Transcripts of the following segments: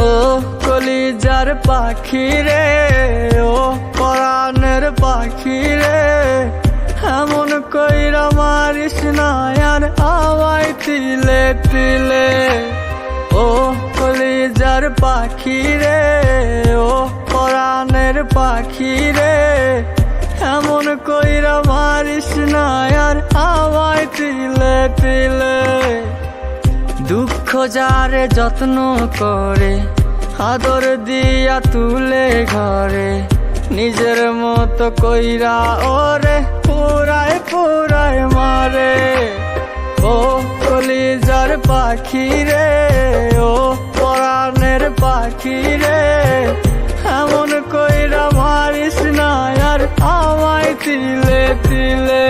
ও কলিজার পাখি রে, ও পরাণের পাখি রে, এমন কইরা মারিস না আর আমায় তিলে তিলে। ও কলিজার পাখি রে, ও পরাণের পাখি রে, এমন কইরা মারিস না আর আমায় তিলে তিলে। দুঃখ যারে যত্ন করে, আদর দিয়া তুলে ঘরে, নিজের মতো কইরা ওরে পুরায় পুরায় মারে। ও কলিজার পাখি রে, ও পরাণের পাখি রে, এমন কইরা মারিস না আর আমায় তিলে তিলে।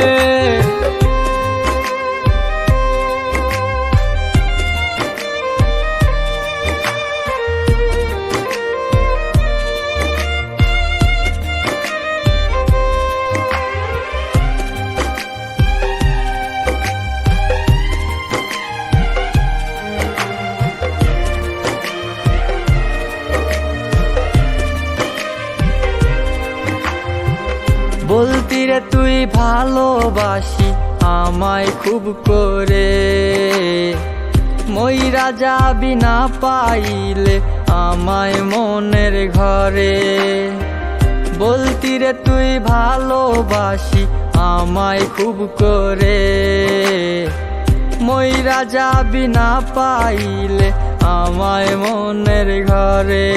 বলতি রে তুই ভালোবাসি আমায় খুব করে, মইরা যাবি না পাইলে আমায় মনের ঘরে। বলতি রে তুই ভালোবাসি আমায় খুব করে, মইরা যাবি না পাইলে আমায় মনের ঘরে।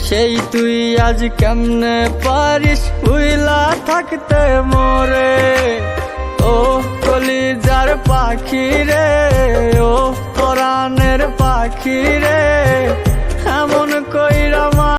সেই তুই আজ কেমনে পারিস ভুইলা থাকতে মোরে। ও কলিজার পাখি রে, ও পরাণের পাখি রে, এমন কইরা